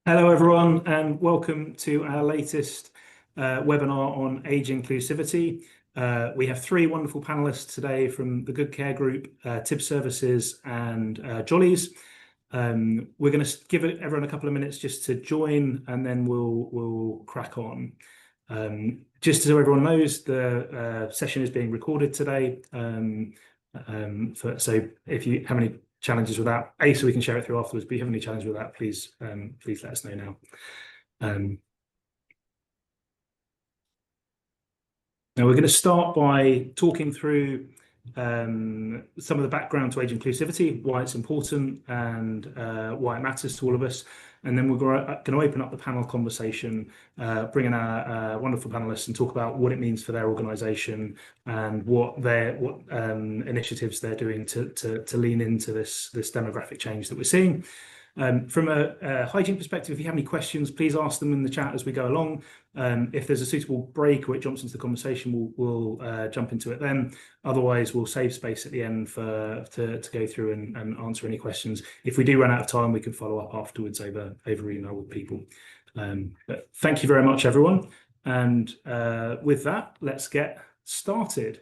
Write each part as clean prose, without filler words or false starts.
Hello, everyone, and welcome to our latest webinar on age inclusivity. We have three wonderful panelists today from the Good Care Group, TIB Services, and Jollies. We're going to give everyone a couple of minutes just to join, and then we'll crack on. Just so everyone knows, the session is being recorded today. So if you have any challenges with that, so we can share it through afterwards, but if you have any challenges with that, please let us know now. Now we're going to start by talking through some of the background to age inclusivity, why it's important, and why it matters to all of us. And then we're going to open up the panel conversation, bring in our wonderful panelists and talk about what it means for their organisation and what initiatives they're doing to lean into this demographic change that we're seeing. From a hygiene perspective, if you have any questions, please ask them in the chat as we go along. If there's a suitable break or it jumps into the conversation, we'll jump into it then. Otherwise, we'll save space at the end to go through and answer any questions. If we do run out of time, we can follow up afterwards over email with people. But thank you very much, everyone. And with that, let's get started.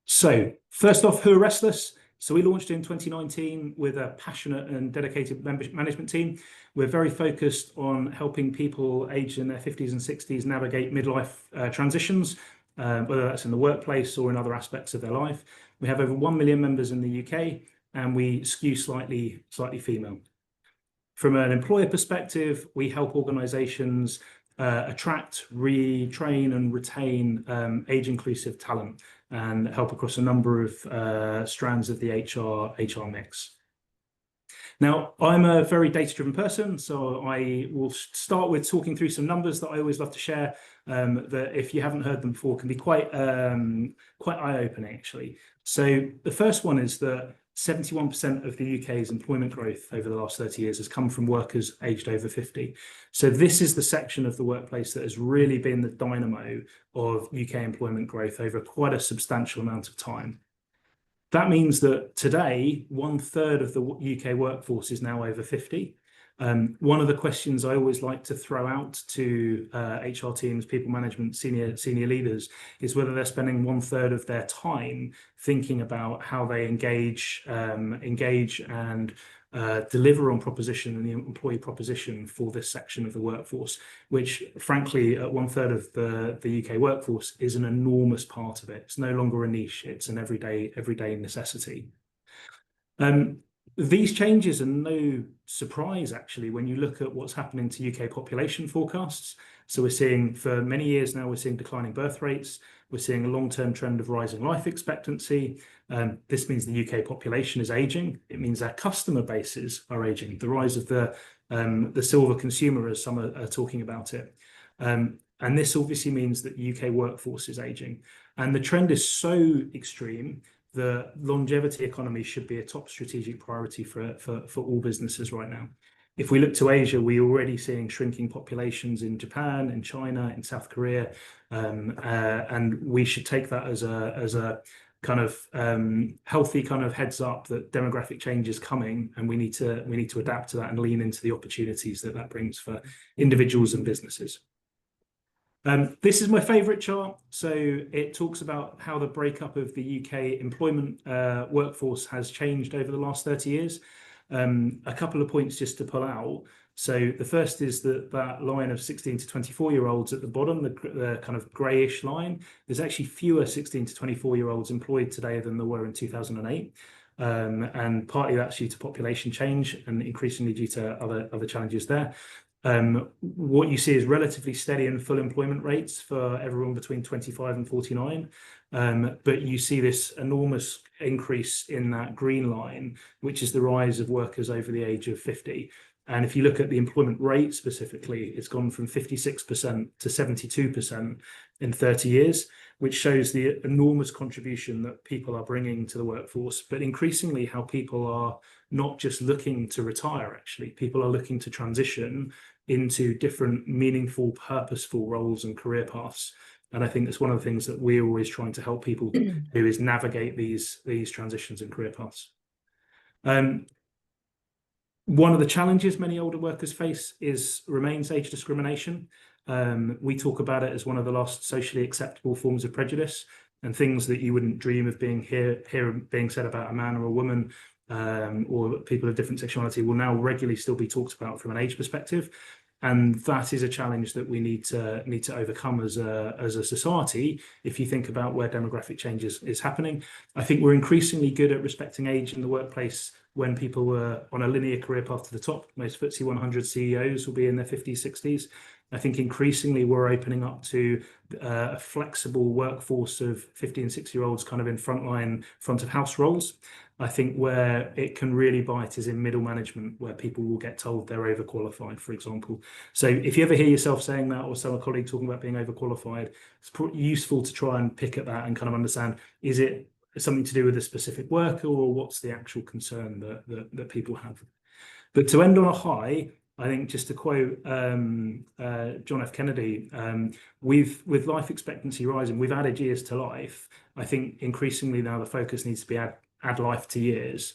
So first off, who are Restless? So we launched in 2019 with a passionate and dedicated management team. We're very focused on helping people aged in their 50s and 60s navigate midlife transitions, whether that's in the workplace or in other aspects of their life. We have over 1 million members in the UK, and we skew slightly female. From an employer perspective, we help organisations attract, retrain and retain age-inclusive talent and help across a number of strands of the HR mix. Now, I'm a very data-driven person, so I will start with talking through some numbers that I always love to share, that if you haven't heard them before, can be quite eye-opening, actually. So the first one is that 71% of the UK's employment growth over the last 30 years has come from workers aged over 50. So this is the section of the workplace that has really been the dynamo of UK employment growth over quite a substantial amount of time. That means that today, 1/3 of the UK workforce is now over 50. One of the questions I always like to throw out to HR teams, people management, senior leaders, is whether they're spending 1/3 of their time thinking about how they engage and deliver on proposition and the employee proposition for this section of the workforce, which frankly, at 1/3 of the UK workforce is an enormous part of it. It's no longer a niche, it's an everyday necessity. These changes are no surprise, actually, when you look at what's happening to UK population forecasts. So we're seeing, for many years now, we're seeing declining birth rates. We're seeing a long-term trend of rising life expectancy. This means the UK population is aging. It means our customer bases are aging. The rise of the silver consumer, as some are talking about it. And this obviously means that the UK workforce is aging. And the trend is so extreme, the longevity economy should be a top strategic priority for all businesses right now. If we look to Asia, we're already seeing shrinking populations in Japan, in China, in South Korea, and we should take that as a kind of healthy kind of heads up that demographic change is coming, and we need to adapt to that and lean into the opportunities that brings for individuals and businesses. This is my favourite chart. So it talks about how the breakup of the UK employment workforce has changed over the last 30 years. A couple of points just to pull out. So the first is that line of 16 to 24-year-olds at the bottom, the kind of greyish line. There's actually fewer 16 to 24-year-olds employed today than there were in 2008. And partly that's due to population change and increasingly due to other challenges there. What you see is relatively steady and full employment rates for everyone between 25 and 49. But you see this enormous increase in that green line, which is the rise of workers over the age of 50. And if you look at the employment rate specifically, it's gone from 56% to 72% in 30 years, which shows the enormous contribution that people are bringing to the workforce, but increasingly how people are not just looking to retire, actually. People are looking to transition into different meaningful, purposeful roles and career paths. And I think it's one of the things that we're always trying to help people do, is navigate these transitions and career paths. One of the challenges many older workers face remains age discrimination. We talk about it as one of the last socially acceptable forms of prejudice, and things that you wouldn't dream of being being said about a man or a woman, or people of different sexuality, will now regularly still be talked about from an age perspective. And that is a challenge that we need to overcome as a society. If you think about where demographic change is happening, I think we're increasingly good at respecting age in the workplace when people were on a linear career path to the top. Most FTSE 100 CEOs will be in their 50s, 60s. I think increasingly we're opening up to a flexible workforce of 50 and 60-year-olds kind of in frontline, front of house roles. I think where it can really bite is in middle management, where people will get told they're overqualified, for example. So if you ever hear yourself saying that, or some colleague talking about being overqualified, it's useful to try and pick at that and kind of understand, is it something to do with a specific worker, or what's the actual concern that people have? But to end on a high, I think, just to quote John F. Kennedy, with life expectancy rising, we've added years to life. I think increasingly now the focus needs to be add life to years.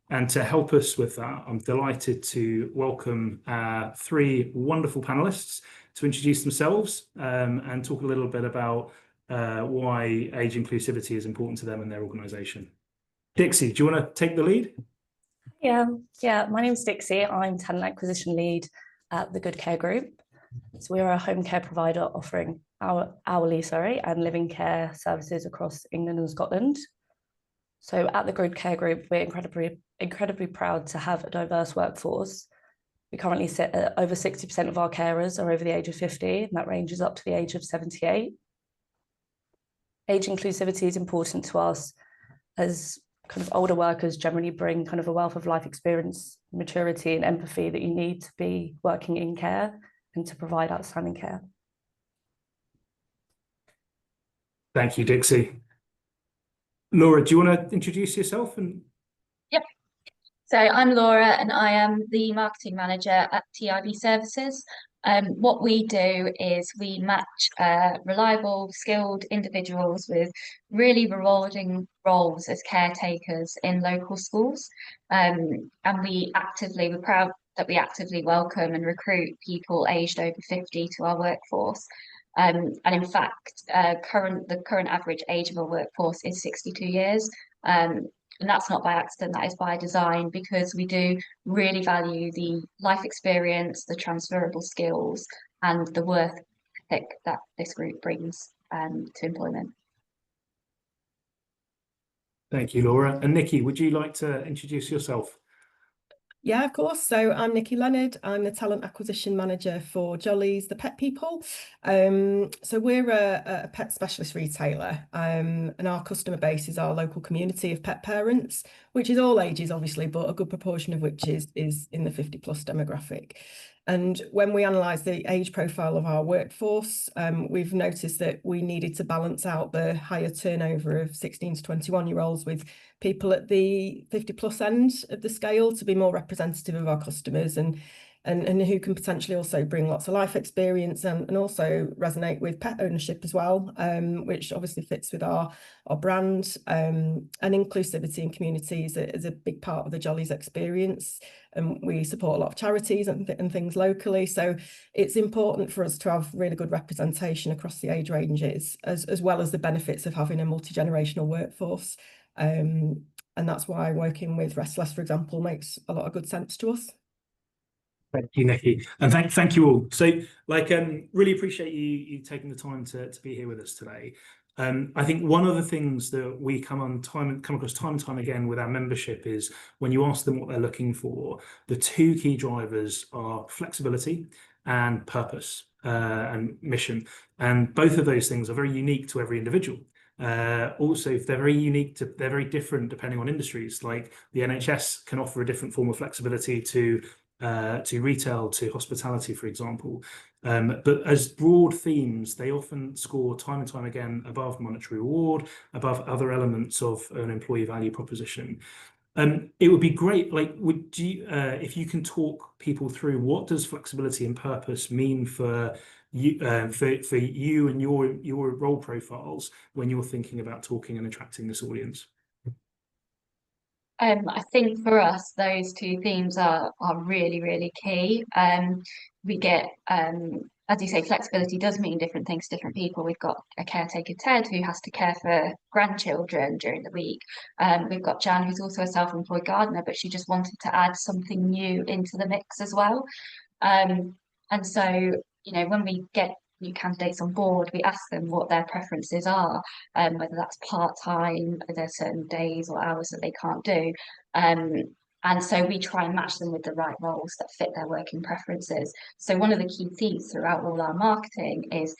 And to help us with that, I'm delighted to welcome our three wonderful panelists to introduce themselves and talk a little bit about why age inclusivity is important to them and their organisation. Dixie, do you want to take the lead? Yeah, my name's Dixie. I'm Talent Acquisition Lead at the Good Care Group. So we're a home care provider offering hourly and living care services across England and Scotland. So at the Good Care Group, we're incredibly proud to have a diverse workforce. We currently sit at over 60% of our carers are over the age of 50, and that ranges up to the age of 78. Age inclusivity is important to us, as kind of older workers generally bring kind of a wealth of life experience, maturity and empathy that you need to be working in care and to provide outstanding care. Thank you, Dixie. Laura, do you want to introduce yourself? Yep. So I'm Laura, and I am the marketing manager at TIB Services. What we do is we match reliable, skilled individuals with really rewarding roles as caretakers in local schools. And we're proud that we actively welcome and recruit people aged over 50 to our workforce. And in fact, the current average age of our workforce is 62 years. And that's not by accident, that is by design, because we do really value the life experience, the transferable skills, and the work ethic that this group brings to employment. Thank you, Laura. And Nikki, would you like to introduce yourself? Yeah, of course. So I'm Nikki Leonard. I'm the Talent Acquisition Manager for Jolly's The Pet People. So we're a pet specialist retailer, and our customer base is our local community of pet parents, which is all ages, obviously, but a good proportion of which is in the 50+ demographic. And when we analyse the age profile of our workforce, we've noticed that we needed to balance out the higher turnover of 16 to 21-year-olds with people at the 50+ end of the scale to be more representative of our customers and who can potentially also bring lots of life experience and also resonate with pet ownership as well, which obviously fits with our brand. And inclusivity and community is a big part of the Jolly's experience. And we support a lot of charities and things locally. So it's important for us to have really good representation across the age ranges, as well as the benefits of having a multi-generational workforce. And that's why working with Restless, for example, makes a lot of good sense to us. Thank you, Nikki, and thank you all. So, really appreciate you taking the time to be here with us today. I think one of the things that we come across time and time again with our membership is when you ask them what they're looking for, the two key drivers are flexibility and purpose and mission, and both of those things are very unique to every individual. Also, they're very different depending on industries. Like the NHS can offer a different form of flexibility to retail, to hospitality, for example. But as broad themes, they often score time and time again above monetary reward, above other elements of an employee value proposition. It would be great, like, would you, if you can talk people through what does flexibility and purpose mean for you, for you and your role profiles when you're thinking about talking and attracting this audience? I think for us, those two themes are really, really key. We get, as you say, flexibility does mean different things to different people. We've got a caretaker, Ted, who has to care for grandchildren during the week. We've got Jan, who's also a self-employed gardener, but she just wanted to add something new into the mix as well. And so, you know, when we get new candidates on board, we ask them what their preferences are, whether that's part-time, there's certain days or hours that they can't do. And so we try and match them with the right roles that fit their working preferences. So one of the key themes throughout all our marketing is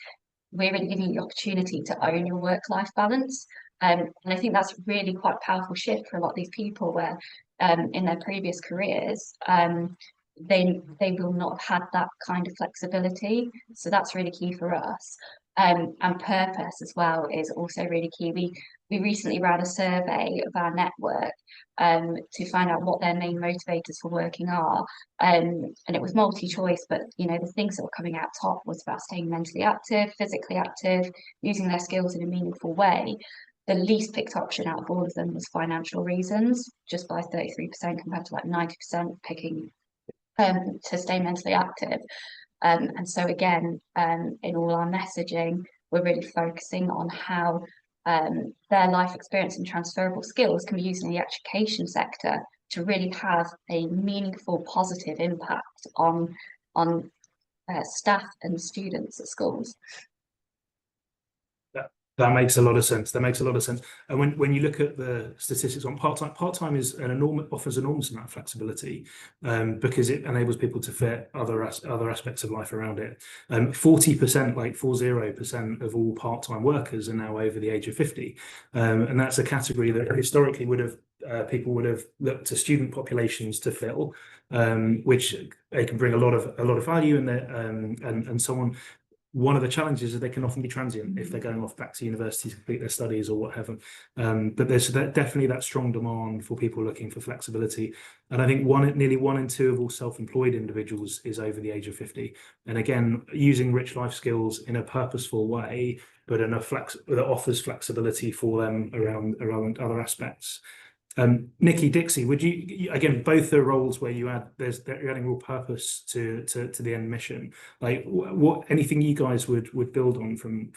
we're really giving you the opportunity to own your work-life balance. And I think that's really quite a powerful shift for a lot of these people where in their previous careers, they will not have had that kind of flexibility. So that's really key for us. And purpose as well is also really key. We recently ran a survey of our network to find out what their main motivators for working are. And it was multi-choice, but you know, the things that were coming out top was about staying mentally active, physically active, using their skills in a meaningful way. The least picked option out of all of them was financial reasons, just by 33% compared to like 90% picking to stay mentally active. And so again, in all our messaging, we're really focusing on how their life experience and transferable skills can be used in the education sector to really have a meaningful, positive impact on staff and students at schools. That makes a lot of sense. That makes a lot of sense. And when you look at the statistics on part-time is offers enormous amount of flexibility because it enables people to fit other aspects of life around it. 40%, like 40% of all part-time workers are now over the age of 50, and that's a category that historically would have people would have looked to student populations to fill, which they can bring a lot of value in there, and so on. One of the challenges is they can often be transient if they're going off back to university to complete their studies or what have you. But there's definitely that strong demand for people looking for flexibility. And I think nearly 1 in 2 of all self-employed individuals is over the age of 50. And again, using rich life skills in a purposeful way, but that offers flexibility for them around other aspects. Nikki, Dixie, would you, again, both the roles where you're adding real purpose to the end mission, like anything you guys would build on from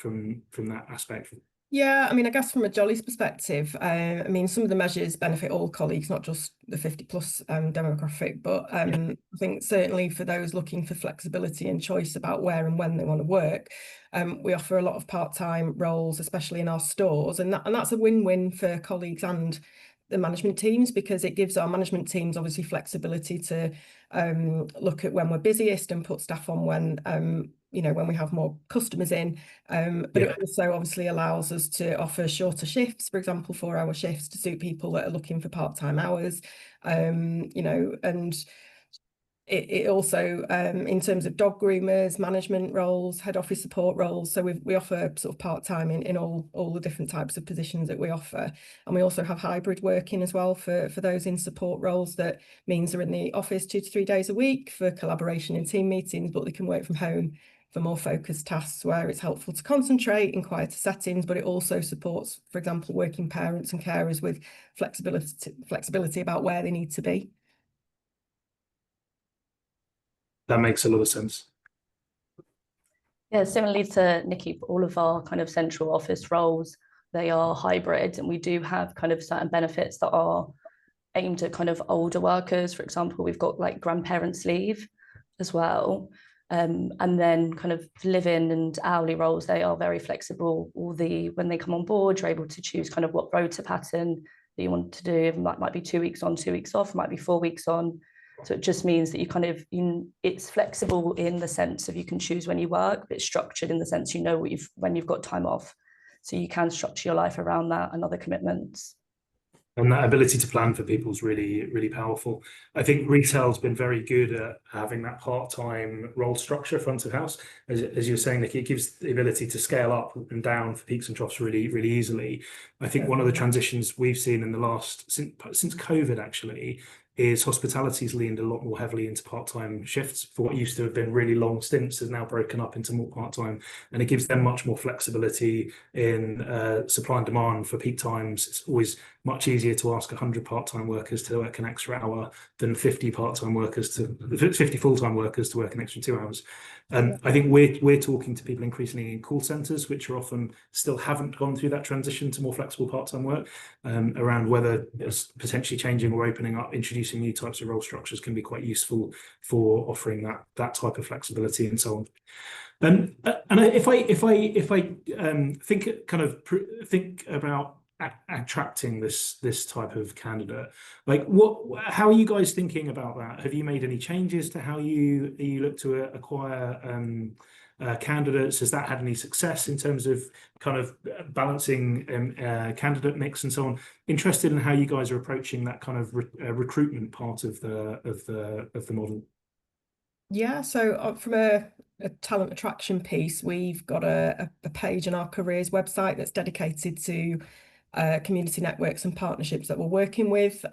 that aspect? Yeah, I mean, I guess from a Jolly's perspective, I mean, some of the measures benefit all colleagues, not just the 50+ demographic, but I think certainly for those looking for flexibility and choice about where and when they want to work, we offer a lot of part-time roles, especially in our stores, and that's a win-win for colleagues and the management teams, because it gives our management teams obviously flexibility to look at when we're busiest and put staff on when you know, when we have more customers in, but it also obviously allows us to offer shorter shifts, for example 4-hour shifts, to suit people that are looking for part-time hours, you know, and it also in terms of dog groomers, management roles, head office support roles, so we offer sort of part-time in all the different types of positions that we offer. And we also have hybrid working as well for those in support roles. That means they're in the office 2 to 3 days a week for collaboration and team meetings, but they can work from home for more focused tasks where it's helpful to concentrate in quieter settings. But it also supports, for example, working parents and carers with flexibility about where they need to be. That makes a lot of sense. Yeah, similarly to Nikki, all of our kind of central office roles, they are hybrid, and we do have kind of certain benefits that are aimed at kind of older workers. For example, we've got like grandparents leave as well. And then kind of live-in and hourly roles, they are very flexible. When they come on board, you're able to choose kind of what rota pattern that you want to do. It might be 2 weeks on, 2 weeks off, might be 4 weeks on. So it just means that you kind of, it's flexible in the sense of you can choose when you work, but it's structured in the sense you know when you've got time off. So you can structure your life around that and other commitments. And that ability to plan for people is really, really powerful. I think retail's been very good at having that part-time role structure front of house. As you're saying, Nick, it gives the ability to scale up and down for peaks and troughs really, really easily. I think one of the transitions we've seen in the last, since COVID actually, is hospitality's leaned a lot more heavily into part-time shifts. For what used to have been really long stints has now broken up into more part-time, and it gives them much more flexibility in supply and demand for peak times. It's always much easier to ask 100 part-time workers to work an extra hour than 50 part-time workers to 50 full-time workers to work an extra 2 hours. I think we're talking to people increasingly in call centres, which are often still haven't gone through that transition to more flexible part-time work, around whether it's potentially changing or opening up, introducing new types of role structures can be quite useful for offering that type of flexibility and so on. And if I think about attracting this type of candidate, like how are you guys thinking about that? Have you made any changes to how you look to acquire candidates? Has that had any success in terms of kind of balancing candidate mix and so on? Interested in how you guys are approaching that kind of recruitment part of the model. Yeah, so from a talent attraction piece, we've got a page on our careers website that's dedicated to community networks and partnerships that we're working with,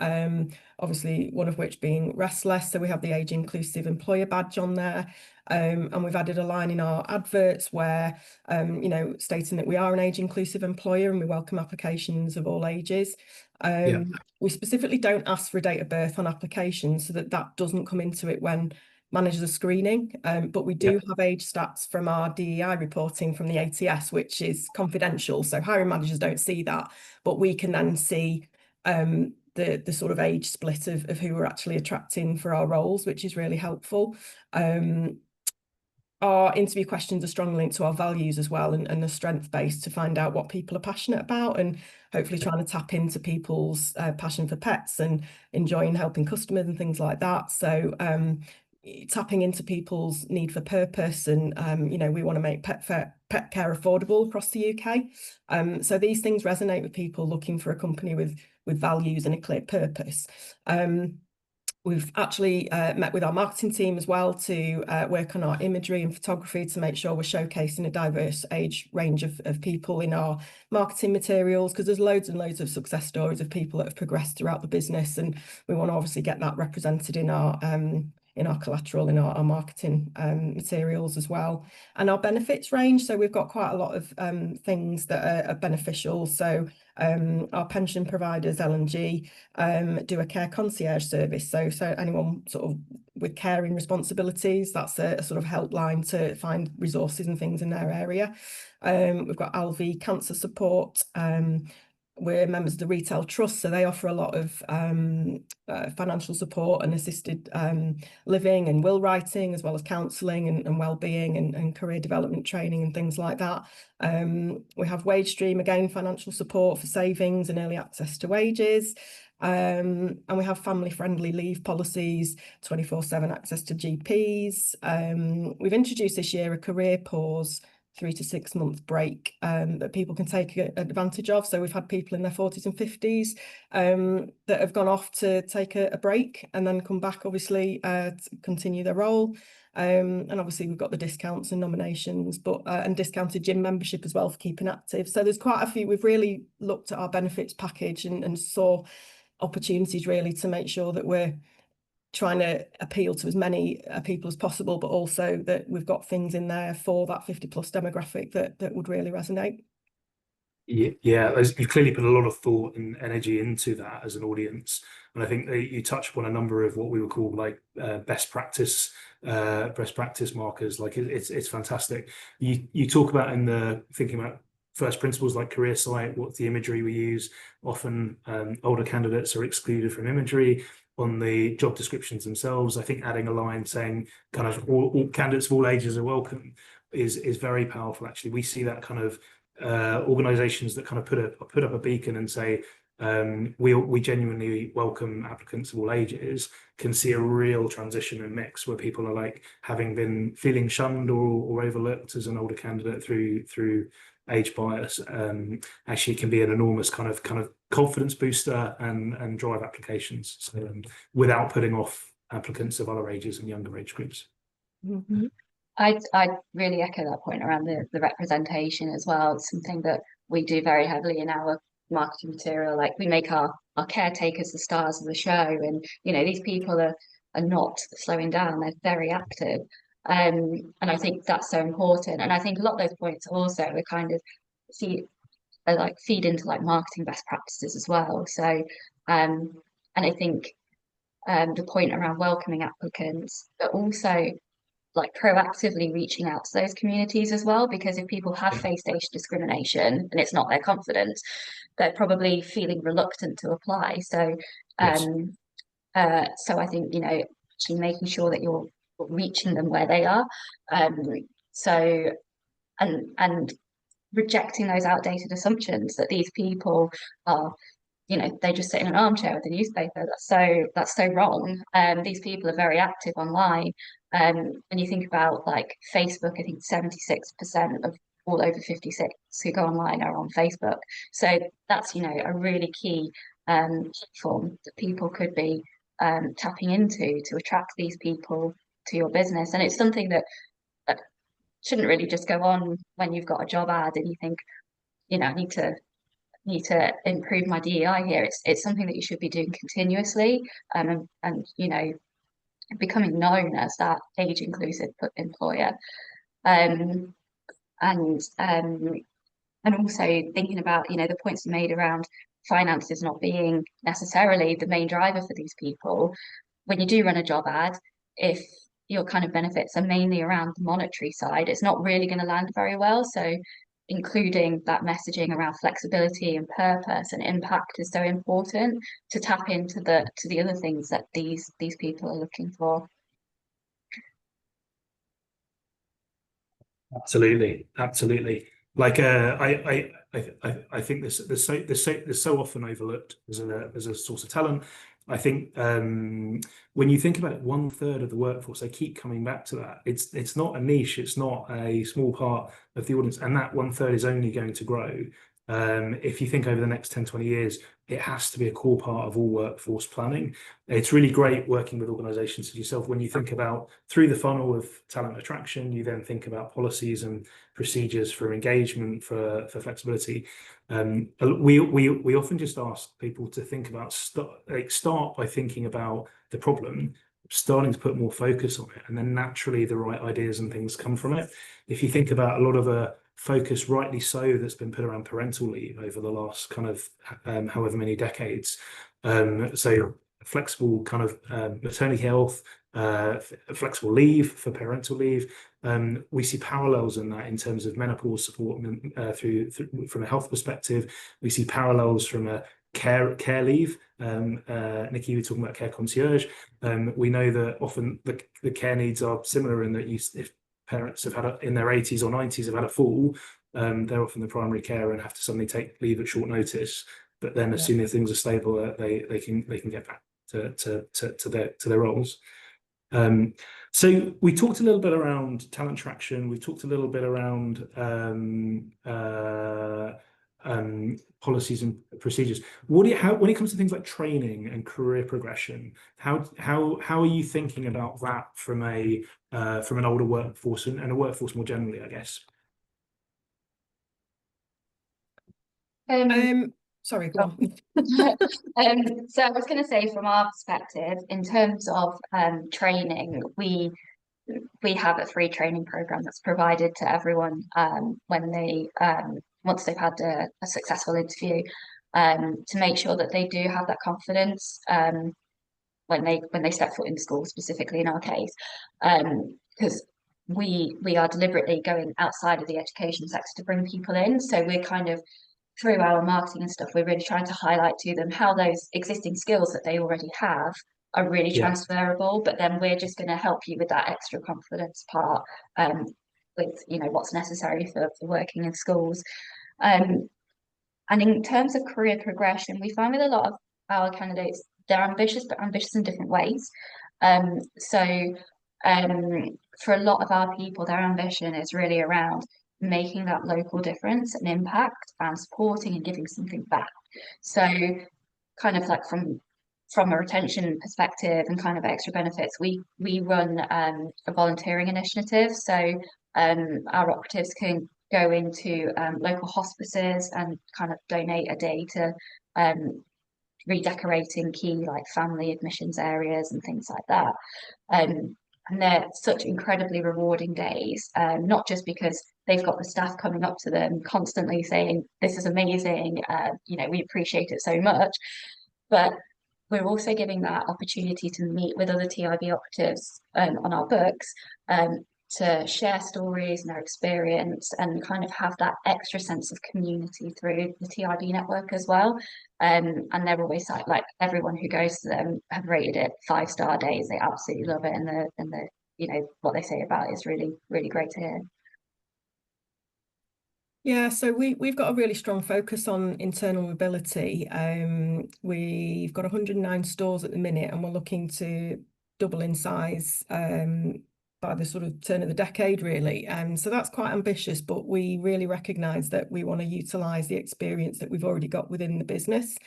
obviously one of which being Restless. So we have the Age Inclusive Employer badge on there, and we've added a line in our adverts where, stating that we are an age inclusive employer and we welcome applications of all ages. We specifically don't ask for a date of birth on applications so that doesn't come into it when managers are screening, but we do have age stats from our DEI reporting from the ATS, which is confidential, so hiring managers don't see that, but we can then see the sort of age split of who we're actually attracting for our roles, which is really helpful. Our interview questions are strongly linked to our values as well, and the strength based to find out what people are passionate about, and hopefully trying to tap into people's passion for pets and enjoying helping customers and things like that. So tapping into people's need for purpose, and we want to make pet care affordable across the UK. So these things resonate with people looking for a company with values and a clear purpose. We've actually met with our marketing team as well to work on our imagery and photography to make sure we're showcasing a diverse age range of people in our marketing materials, because there's loads and loads of success stories of people that have progressed throughout the business, and we want to obviously get that represented in our collateral, in our marketing materials as well. And our benefits range, so we've got quite a lot of things that are beneficial. So our pension providers, L&G, do a care concierge service. So anyone sort of with caring responsibilities, that's a sort of helpline to find resources and things in their area. We've got LV Cancer Support. We're members of the Retail Trust, so they offer a lot of financial support and assisted living and will writing, as well as counselling and wellbeing and career development training and things like that. We have Wage Stream, again, financial support for savings and early access to wages. And we have family-friendly leave policies, 24/7 access to GPs. We've introduced this year a career pause 3 to 6 month break that people can take advantage of. So we've had people in their 40s and 50s that have gone off to take a break and then come back, obviously, to continue their role. And obviously we've got the discounts and nominations, but and discounted gym membership as well for keeping active. So there's quite a few. We've really looked at our benefits package and saw opportunities really to make sure that we're trying to appeal to as many people as possible, but also that we've got things in there for that 50+ demographic that would really resonate. Yeah, you've clearly put a lot of thought and energy into that as an audience, and I think that you touch upon a number of what we would call like best practice markers. Like it's fantastic. You talk about in the thinking about first principles like career site, what's the imagery we use. Often older candidates are excluded from imagery. On the job descriptions themselves, I think adding a line saying kind of all candidates of all ages are welcome is very powerful. Actually, we see that kind of organizations that kind of put up a beacon and say we genuinely welcome applicants of all ages, can see a real transition and mix where people are like, having been feeling shunned or overlooked as an older candidate through age bias, actually can be an enormous kind of confidence booster and drive applications. So without putting off applicants of other ages and younger age groups. Mhm. I really echo that point around the representation as well. It's something that we do very heavily in our marketing material. Like we make our caretakers the stars of the show, and you know these people are not slowing down. They're very active, and I think that's so important. And I think a lot of those points also are kind of see like feed into like marketing best practices as well. So, and I think the point around welcoming applicants, but also like proactively reaching out to those communities as well, because if people have faced age discrimination and it's not their confidence, they're probably feeling reluctant to apply. So Yes. so I think, you know, actually making sure that you're reaching them where they are. So and rejecting those outdated assumptions that these people are, you know, they just sit in an armchair with a newspaper. That's so wrong. These people are very active online. When you think about like Facebook, I think 76% of all over 56 who go online are on Facebook. So that's, you know, a really key platform that people could be tapping into to attract these people to your business. And it's something that shouldn't really just go on when you've got a job ad and you think, you know, I need to improve my DEI here. It's something that you should be doing continuously, and you know, becoming known as that age inclusive employer, um, and and also thinking about, you know, the points you made around finances not being necessarily the main driver for these people. When you do run a job ad, if your kind of benefits are mainly around the monetary side, it's not really going to land very well. So including that messaging around flexibility and purpose and impact is so important to tap into the other things that these people are looking for. Absolutely, absolutely. Like I think there's so often overlooked as a source of talent. I think when you think about it, 1/3 of the workforce, they keep coming back to that. It's not a niche, it's not a small part of the audience, and that 1/3 is only going to grow. If you think over the next 10, 20 years, it has to be a core part of all workforce planning. It's really great working with organizations as yourself. When you think about through the funnel of talent attraction, you then think about policies and procedures for engagement, for flexibility. We often just ask people to think about, start by thinking about the problem, starting to put more focus on it, and then naturally the right ideas and things come from it. If you think about a lot of the focus, rightly so, that's been put around parental leave over the last kind of however many decades. So flexible kind of maternity health, flexible leave for parental leave. We see parallels in that in terms of menopause support through from a health perspective. We see parallels from a care leave. Nikki, you were talking about care concierge. We know that often the care needs are similar in that if parents have had in their 80s or 90s have had a fall, they're often the primary carer and have to suddenly take leave at short notice. But then as soon as things are stable, they can get back to their roles. So we talked a little bit around talent traction. We talked a little bit around policies and procedures. When it comes to things like training and career progression, how are you thinking about that from an older workforce and a workforce more generally, I guess? Sorry, go on. So I was going to say, from our perspective, in terms of training, we have a free training program that's provided to everyone when they once they've had a successful interview, to make sure that they do have that confidence when they step foot in school, specifically in our case, because we are deliberately going outside of the education sector to bring people in. So we're kind of, through our marketing and stuff, we're really trying to highlight to them how those existing skills that they already have are really transferable, but then we're just going to help you with that extra confidence part, with, you know, what's necessary for working in schools. And in terms of career progression, we find with a lot of our candidates, they're ambitious, but ambitious in different ways. So for a lot of our people, their ambition is really around making that local difference and impact and supporting and giving something back. So kind of like from a retention perspective and kind of extra benefits, we run a volunteering initiative. So our operatives can go into local hospices and kind of donate a day to redecorating key like family admissions areas and things like that. And they're such incredibly rewarding days, not just because they've got the staff coming up to them constantly saying, this is amazing, you know, we appreciate it so much, but we're also giving that opportunity to meet with other TIB operatives on our books to share stories and their experience and kind of have that extra sense of community through the TIB network as well. And they're always like everyone who goes to them have rated it 5-star days. They absolutely love it, and the you know what they say about it is really, really great to hear. Yeah, so we've got a really strong focus on internal mobility. We've got 109 stores at the minute, and we're looking to double in size by the sort of turn of the decade, really. So that's quite ambitious, but we really recognise that we want to utilise the experience that we've already got within the business.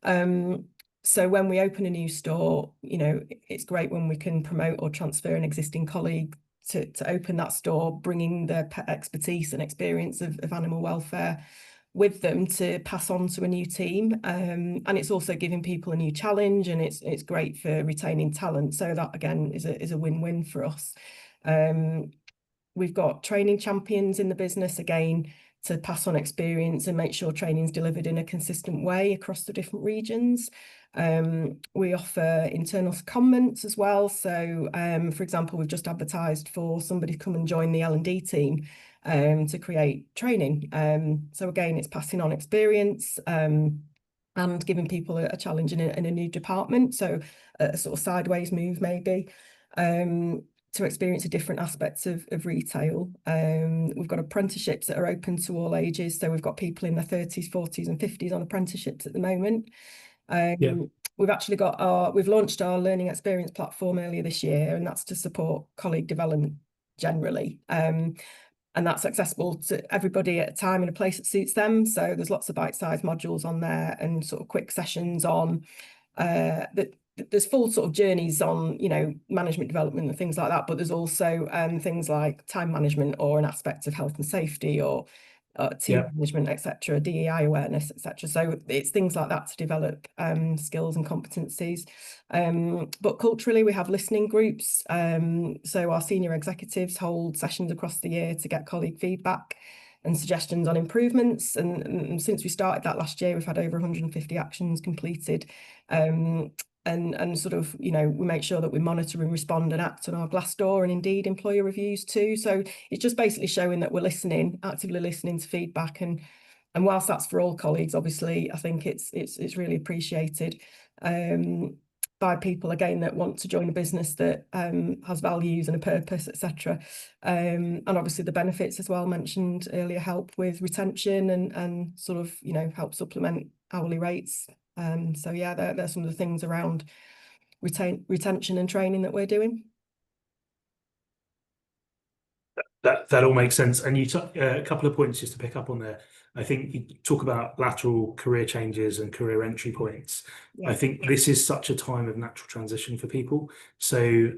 So when we open a new store, you know, it's great when we can promote or transfer an existing colleague to open that store, bringing their pet expertise and experience of animal welfare with them to pass on to a new team. And it's also giving people a new challenge, and it's great for retaining talent. So that again is a win-win for us. We've got training champions in the business again to pass on experience and make sure training is delivered in a consistent way across the different regions. We offer internal secondments as well. So, for example, we've just advertised for somebody to come and join the L&D team to create training. So again, it's passing on experience and giving people a challenge in a new department. So a sort of sideways move maybe. To experience the different aspects of retail. We've got apprenticeships that are open to all ages. So we've got people in their 30s, 40s and 50s on apprenticeships at the moment. We've actually got we've launched our learning experience platform earlier this year, and that's to support colleague development generally. And that's accessible to everybody at a time and a place that suits them. So there's lots of bite-sized modules on there and sort of quick sessions on that. There's full sort of journeys on, you know, management development and things like that, but there's also things like time management or an aspect of health and safety or team management, etc., DEI awareness, etc. So it's things like that to develop skills and competencies. But culturally, we have listening groups. So our senior executives hold sessions across the year to get colleague feedback and suggestions on improvements. And since we started that last year, we've had over 150 actions completed. And sort of, you know, we make sure that we monitor and respond and act on our Glassdoor and indeed employer reviews too. So it's just basically showing that we're listening, actively listening to feedback. And whilst that's for all colleagues, obviously, I think it's really appreciated by people, again, that want to join a business that has values and a purpose, etc. And obviously the benefits as well mentioned earlier help with retention and sort of, you know, help supplement hourly rates. So yeah, there's some of the things around retention and training that we're doing. That all makes sense. And you took a couple of points just to pick up on there. I think you talk about lateral career changes and career entry points. I think this is such a time of natural transition for people. So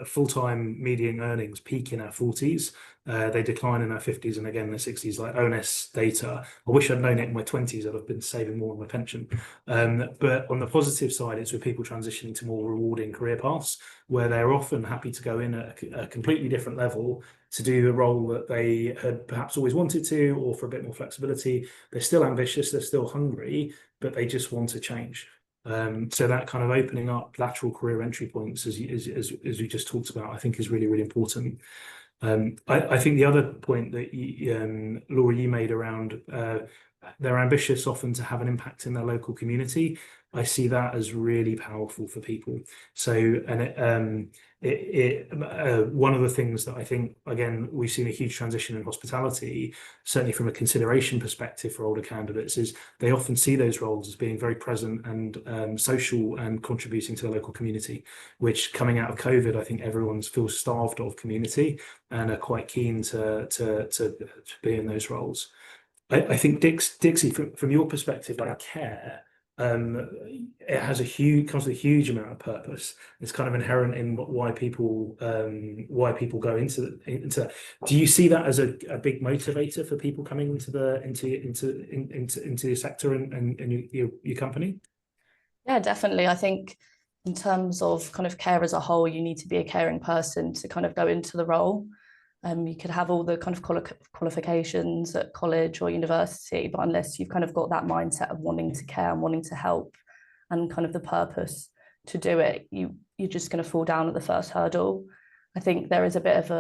full-time median earnings peak in our 40s. They decline in our 50s and again in the 60s, like ONS data. I wish I'd known it in my 20s. I'd have been saving more on my pension. But on the positive side, it's with people transitioning to more rewarding career paths where they're often happy to go in at a completely different level to do the role that they had perhaps always wanted to, or for a bit more flexibility. They're still ambitious, they're still hungry, but they just want to change. So that kind of opening up lateral career entry points, as we just talked about, I think is really, really important. I think the other point that Laura, you made around they're ambitious often to have an impact in their local community. I see that as really powerful for people. So, and one of the things that I think, again, we've seen a huge transition in hospitality, certainly from a consideration perspective for older candidates, is they often see those roles as being very present and social and contributing to the local community, which coming out of COVID, I think everyone feels starved of community and are quite keen to be in those roles. I think Dixie, from your perspective, like care, it has comes with a huge amount of purpose. It's kind of inherent in why people go into that. Do you see that as a big motivator for people coming into the sector and your company? Yeah, definitely. I think in terms of kind of care as a whole, you need to be a caring person to kind of go into the role. You could have all the kind of qualifications at college or university, but unless you've kind of got that mindset of wanting to care and wanting to help and kind of the purpose to do it, you're just going to fall down at the first hurdle. I think there's a bit of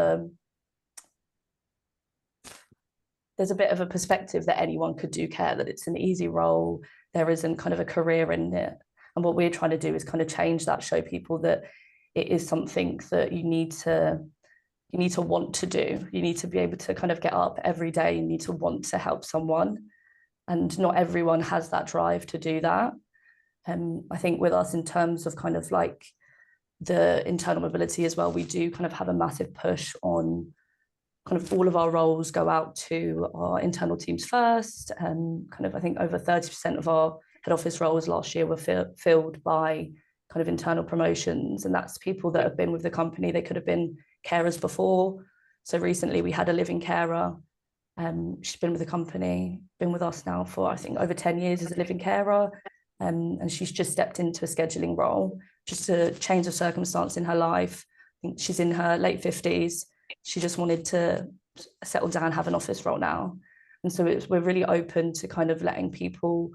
a perspective that anyone could do care, that it's an easy role, there isn't kind of a career in it. And what we're trying to do is kind of change that, show people that it is something that you need to want to do. You need to be able to kind of get up every day. You need to want to help someone. And not everyone has that drive to do that. I think with us, in terms of kind of like the internal mobility as well, we do kind of have a massive push on kind of all of our roles go out to our internal teams first. And kind of, I think over 30% of our head office roles last year were filled by kind of internal promotions. And that's people that have been with the company. They could have been carers before. So recently we had a living carer. She's been with the company, been with us now for I think over 10 years as a living carer. And she's just stepped into a scheduling role, just a change of circumstance in her life. I think she's in her late 50s. She just wanted to settle down, have an office role now. And so we're really open to kind of letting people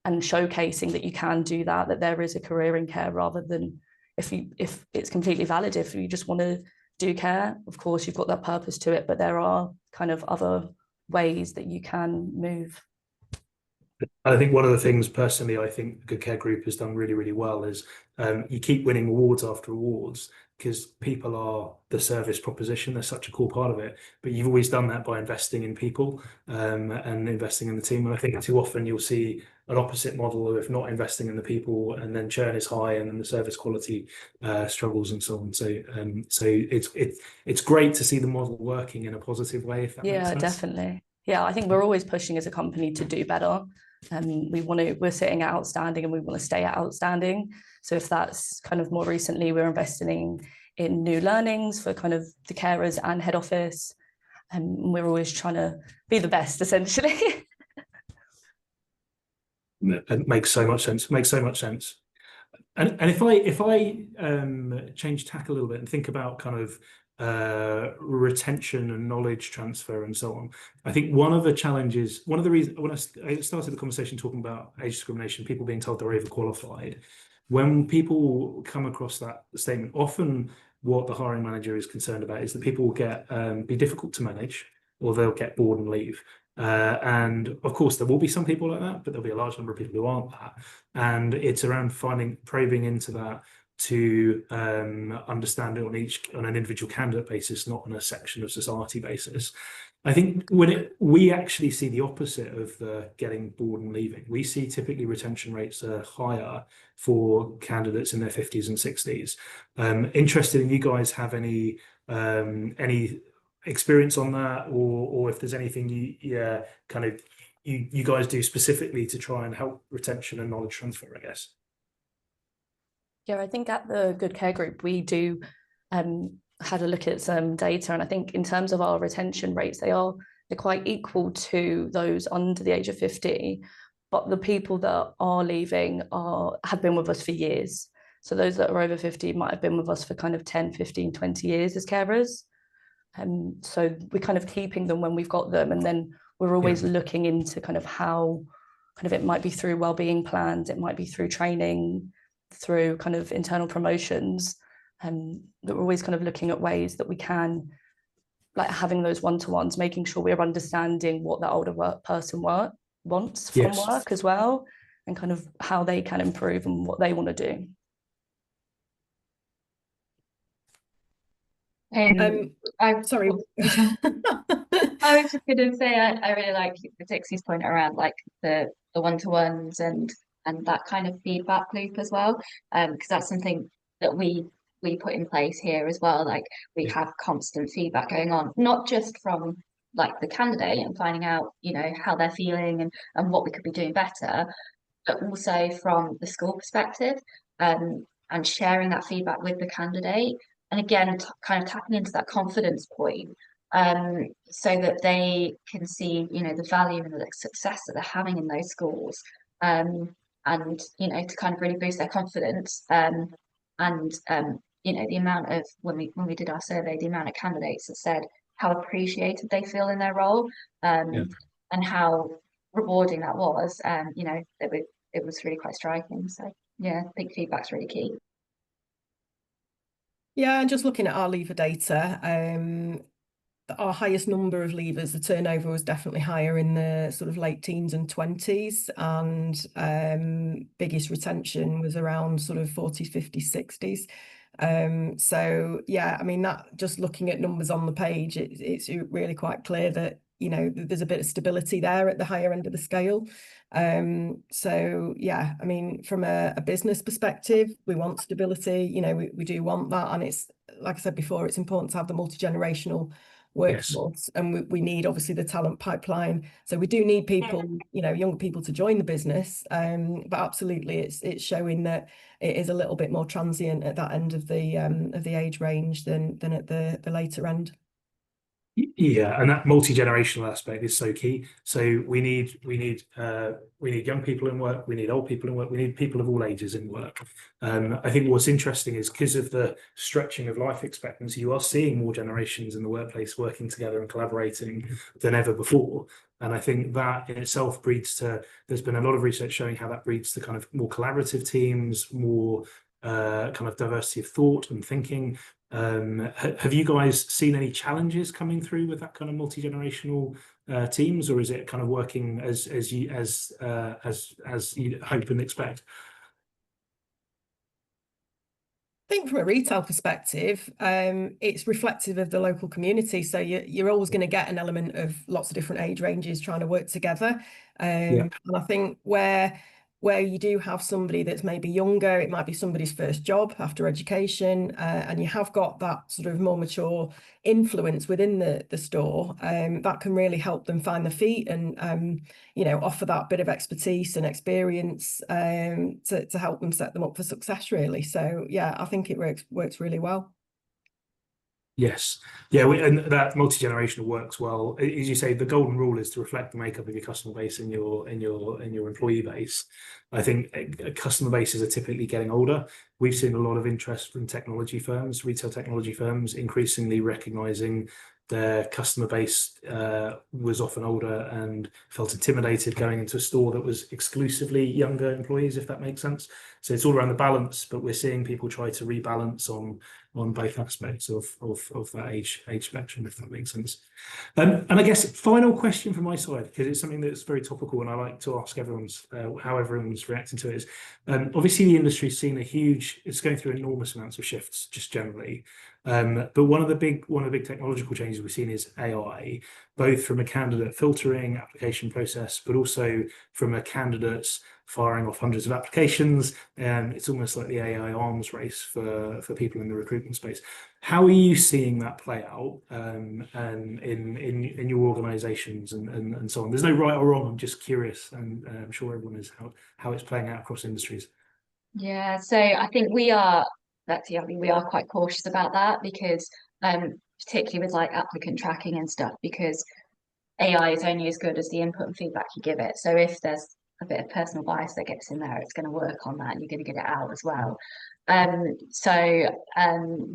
and showcasing that you can do that there is a career in care, rather than if it's completely valid, if you just want to do care, of course you've got that purpose to it, but there are kind of other ways that you can move. I think one of the things personally I think Good Care Group has done really, really well is you keep winning awards after awards because people are the service proposition. They're such a core part of it. But you've always done that by investing in people and investing in the team. And I think too often you'll see an opposite model of not investing in the people, and then churn is high, and then the service quality struggles and so on. So it's great to see the model working in a positive way, if that makes sense. Yeah, definitely. Yeah, I think we're always pushing as a company to do better. We're sitting at outstanding and we want to stay at outstanding. So if that's kind of more recently, we're investing in new learnings for kind of the carers and head office. And we're always trying to be the best, essentially. It makes so much sense. And if I change tack a little bit and think about kind of retention and knowledge transfer and so on, I think one of the reasons when I started the conversation talking about age discrimination, people being told they're overqualified, when people come across that statement, often what the hiring manager is concerned about is that people will be difficult to manage, or they'll get bored and leave. And of course, there will be some people like that, but there'll be a large number of people who aren't that. And it's around probing into that to understand it on an individual candidate basis, not on a section of society basis. I think we actually see the opposite of the getting bored and leaving. We see typically retention rates are higher for candidates in their 50s and 60s. Interested in you guys have any experience on that, or if there's anything you guys do specifically to try and help retention and knowledge transfer, I guess. Yeah, I think at the Good Care Group, we do had a look at some data, and I think in terms of our retention rates, they're quite equal to those under the age of 50, but the people that are leaving have been with us for years. So those that are over 50 might have been with us for kind of 10, 15, 20 years as carers. So we're kind of keeping them when we've got them, and then we're always looking into kind of how it might be through wellbeing plans, it might be through training, through kind of internal promotions, and that we're always kind of looking at ways that we can, like having those one-to-ones, making sure we're understanding what the older person wants from work as well, and kind of how they can improve and what they want to do. Sorry. I was just going to say I really like Dixie's point around like the one-to-ones and that kind of feedback loop as well, because that's something that we put in place here as well. Like we have constant feedback going on, not just from like the candidate and finding out, you know, how they're feeling and what we could be doing better, but also from the school perspective, and sharing that feedback with the candidate. And again, kind of tapping into that confidence point, so that they can see, you know, the value and the success that they're having in those schools, and you know, to kind of really boost their confidence. You know, the amount of when we did our survey, the amount of candidates that said how appreciated they feel in their role, and how rewarding that was. You know, it was really quite striking. So yeah, I think feedback's really key. Yeah, and just looking at our leaver data, our highest number of leavers, the turnover was definitely higher in the sort of late teens and 20s, and biggest retention was around sort of 40s, 50s, 60s. So yeah, I mean, that just looking at numbers on the page, it's really quite clear that, you know, there's a bit of stability there at the higher end of the scale. So yeah, I mean, from a business perspective, we want stability, you know, we do want that. And it's, like I said before, it's important to have the multi-generational workforce, and we need obviously the talent pipeline. So we do need people, you know, younger people to join the business. But absolutely, it's showing that it is a little bit more transient at that end of the age range than at the later end. Yeah, and that multi-generational aspect is so key. So we need young people in work, we need old people in work, we need people of all ages in work. I think what's interesting is because of the stretching of life expectancy, you are seeing more generations in the workplace working together and collaborating than ever before. And I think that in itself there's been a lot of research showing how that breeds to kind of more collaborative teams, more kind of diversity of thought and thinking. Have you guys seen any challenges coming through with that kind of multi-generational teams, or is it kind of working as you hope and expect? I think from a retail perspective, it's reflective of the local community. So you're always going to get an element of lots of different age ranges trying to work together. And I think where you do have somebody that's maybe younger, it might be somebody's first job after education, and you have got that sort of more mature influence within the store, that can really help them find their feet and you know, offer that bit of expertise and experience to help them set them up for success, really. So yeah, I think it works really well. Yes, yeah, and that multi-generational works well. As you say, the golden rule is to reflect the makeup of your customer base and your employee base. I think customer bases are typically getting older. We've seen a lot of interest from technology firms, retail technology firms, increasingly recognizing their customer base was often older and felt intimidated going into a store that was exclusively younger employees, if that makes sense. So it's all around the balance, but we're seeing people try to rebalance on both aspects of that age spectrum, if that makes sense. And I guess final question from my side, because it's something that's very topical and I like to ask how everyone's reacting to it, is obviously the industry's seen it's going through enormous amounts of shifts just generally. But one of the big technological changes we've seen is AI, both from a candidate filtering application process, but also from a candidate's firing off hundreds of applications. It's almost like the AI arms race for people in the recruitment space. How are you seeing that play out and in your organizations and so on? There's no right or wrong. I'm just curious, and I'm sure everyone is how it's playing out across industries. Yeah, so I think we are quite cautious about that because particularly with like applicant tracking and stuff, because AI is only as good as the input and feedback you give it. So if there's a bit of personal bias that gets in there, it's going to work on that and you're going to get it out as well.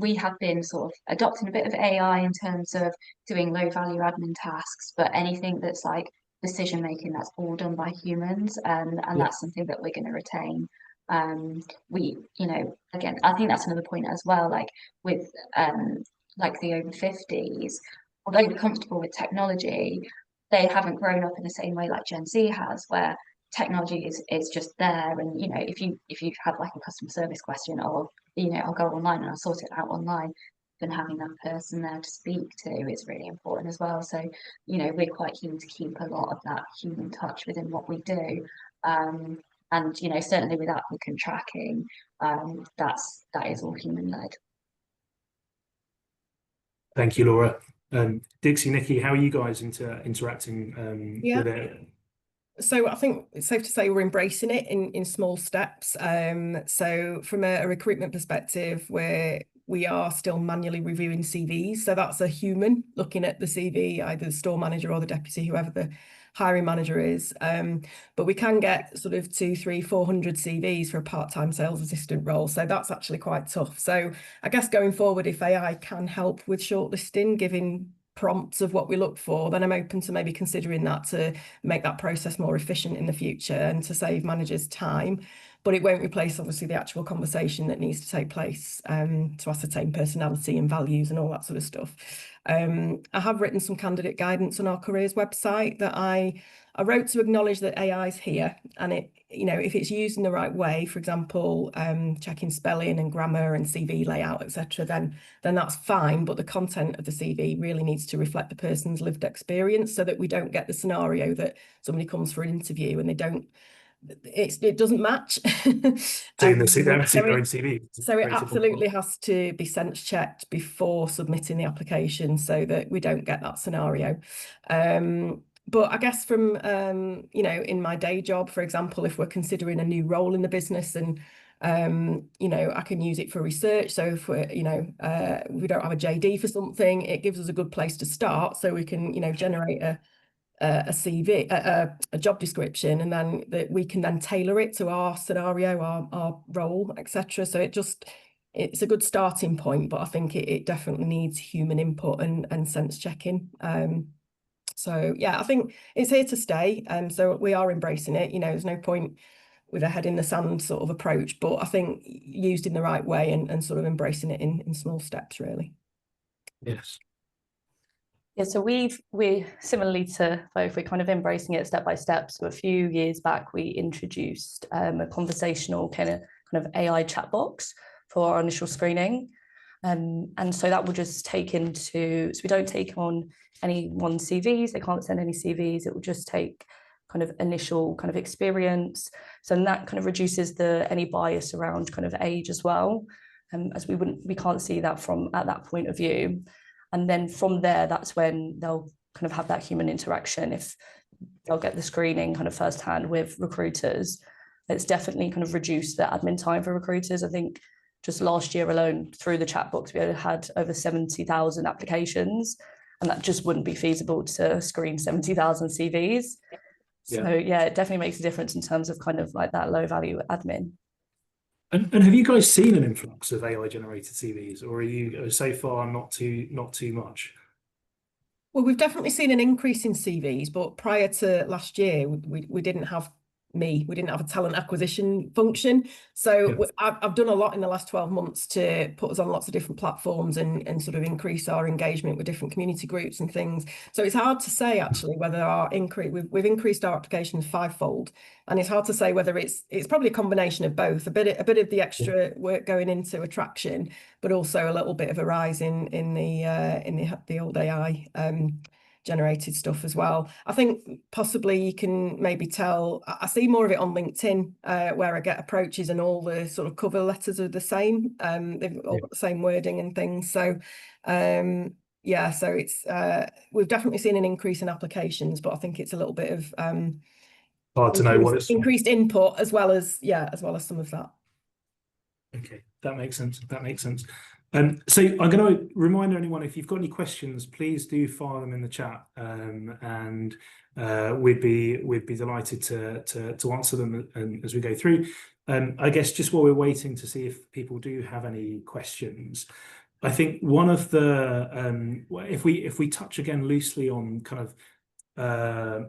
We have been sort of adopting a bit of AI in terms of doing low value admin tasks, but anything that's like decision making, that's all done by humans, and that's something that we're going to retain. You know, again, I think that's another point as well, like with like the over 50s, although they're comfortable with technology, they haven't grown up in the same way like Gen Z has, where technology is just there. And you know, if you have like a customer service question, or you know, I'll go online and I'll sort it out online, then having that person there to speak to is really important as well. So, you know, we're quite keen to keep a lot of that human touch within what we do. And you know, certainly with applicant tracking, that is all human led. Thank you, Laura. Dixie, Nikki, how are you guys interacting with it? So I think it's safe to say we're embracing it in small steps. So from a recruitment perspective, we are still manually reviewing CVs. So that's a human looking at the CV, either the store manager or the deputy, whoever the hiring manager is. But we can get sort of 200, 300, 400 CVs for a part-time sales assistant role. So that's actually quite tough. So I guess going forward, if AI can help with shortlisting, giving prompts of what we look for, then I'm open to maybe considering that to make that process more efficient in the future and to save managers time. But it won't replace obviously the actual conversation that needs to take place to ascertain personality and values and all that sort of stuff. I have written some candidate guidance on our careers website that I wrote to acknowledge that AI is here, and it, you know, if it's used in the right way, for example, checking spelling and grammar and CV layout, etc., then that's fine. But the content of the CV really needs to reflect the person's lived experience, so that we don't get the scenario that somebody comes for an interview and it doesn't match. Doing the their own CV. So it absolutely has to be sense checked before submitting the application, so that we don't get that scenario. But I guess from, you know, in my day job, for example, if we're considering a new role in the business and, you know, I can use it for research. So if we're, you know, we don't have a JD for something, it gives us a good place to start, so we can, you know, generate a CV, a job description, and then we can then tailor it to our scenario, our role, etc. So it's a good starting point, but I think it definitely needs human input and sense checking. So yeah, I think it's here to stay. So we are embracing it. You know, there's no point with a head in the sand sort of approach, but I think used in the right way and sort of embracing it in small steps, really. Yes. Yeah, so we're similarly to both, we're kind of embracing it step by step. So a few years back, we introduced a conversational kind of AI chat box for our initial screening. And so that will just take into, so we don't take on any CVs, they can't send any CVs, it will just take kind of initial kind of experience. So that kind of reduces any bias around kind of age as well, as we can't see that from at that point of view. And then from there, that's when they'll kind of have that human interaction. If they'll get the screening kind of firsthand with recruiters, it's definitely kind of reduced the admin time for recruiters. I think just last year alone, through the chat box, we had over 70,000 applications, and that just wouldn't be feasible to screen 70,000 CVs. So yeah, it definitely makes a difference in terms of kind of like that low value admin. And have you guys seen an influx of AI generated CVs, or are you so far not too much? Well, we've definitely seen an increase in CVs, but prior to last year, we didn't have a talent acquisition function. So I've done a lot in the last 12 months to put us on lots of different platforms and sort of increase our engagement with different community groups and things. So it's hard to say actually whether we've increased our applications 5-fold, and it's hard to say whether it's probably a combination of both, a bit of the extra work going into attraction, but also a little bit of a rise in the old AI generated stuff as well. I think possibly you can maybe tell, I see more of it on LinkedIn, where I get approaches and all the sort of cover letters are the same. They've all got the same wording and things. So yeah, so it's we've definitely seen an increase in applications, but I think it's a little bit of hard to know what it's increased input as well as some of that. Okay, that makes sense. So I'm going to remind anyone, if you've got any questions, please do file them in the chat, and we'd be delighted to answer them as we go through. I guess just while we're waiting to see if people do have any questions, I think one of the if we touch again loosely on kind of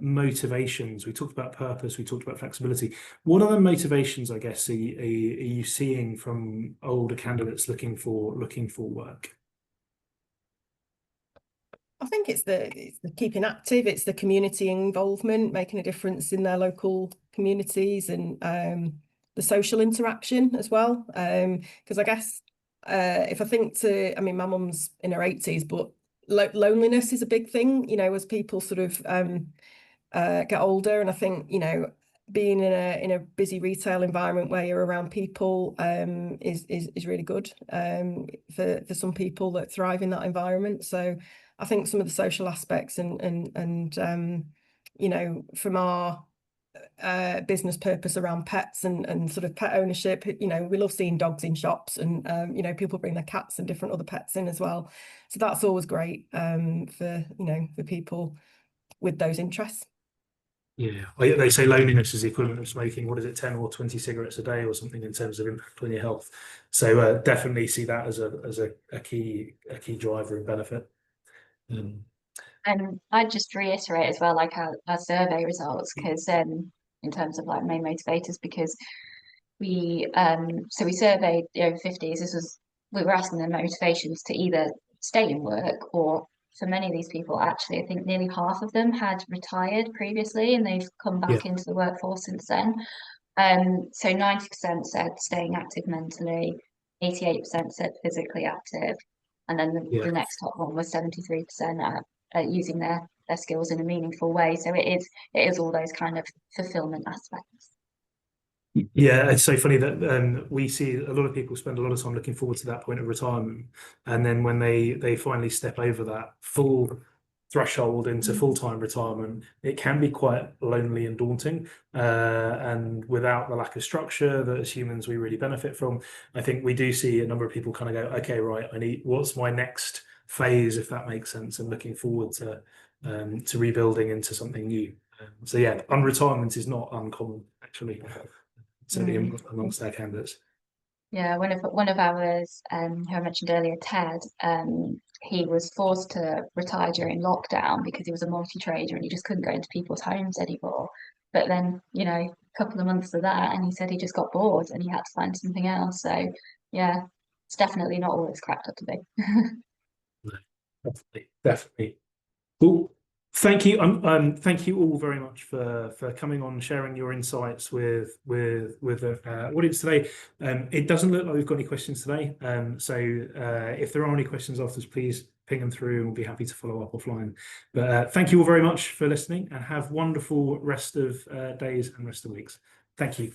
motivations, we talked about purpose, we talked about flexibility. What other motivations, I guess, are you seeing from older candidates looking for work? I think it's the keeping active, it's the community involvement, making a difference in their local communities, and the social interaction as well. Because I guess if I think I mean, my mum's in her 80s, but loneliness is a big thing, you know, as people sort of get older. And I think, you know, being in a busy retail environment where you're around people is really good for some people that thrive in that environment. So I think some of the social aspects and you know, from our business purpose around pets and sort of pet ownership, you know, we love seeing dogs in shops, and you know, people bring their cats and different other pets in as well. So that's always great for, you know, for people with those interests. Yeah, they say loneliness is the equivalent of smoking, what is it, 10 or 20 cigarettes a day or something in terms of impact on your health. So definitely see that as a key driver and benefit. And I'd just reiterate as well, like our survey results, because in terms of like main motivators, because we surveyed the over 50s. We were asking them motivations to either stay in work, or for many of these people, actually, I think nearly half of them had retired previously and they've come back into the workforce since then. So 90% said staying active mentally, 88% said physically active, and then the next top one was 73% at using their skills in a meaningful way. So it is all those kind of fulfillment aspects. Yeah, it's so funny that we see a lot of people spend a lot of time looking forward to that point of retirement, and then when they finally step over that full threshold into full-time retirement, it can be quite lonely and daunting. And without the lack of structure that as humans we really benefit from, I think we do see a number of people kind of go, okay, right, what's my next phase, if that makes sense, and looking forward to rebuilding into something new. So yeah, unretirement is not uncommon, actually. Certainly amongst our candidates. Yeah, one of ours, who I mentioned earlier, Ted, he was forced to retire during lockdown because he was a multi-trader and he just couldn't go into people's homes anymore. But then, you know, a couple of months of that, and he said he just got bored and he had to find something else. So yeah, it's definitely not all it's cracked up to be. No, definitely. Cool. Thank you. Thank you all very much for coming on, sharing your insights with the audience today. It doesn't look like we've got any questions today. So if there are any questions afterwards, please ping them through and we'll be happy to follow up offline. But thank you all very much for listening, and have wonderful rest of days and rest of weeks. Thank you.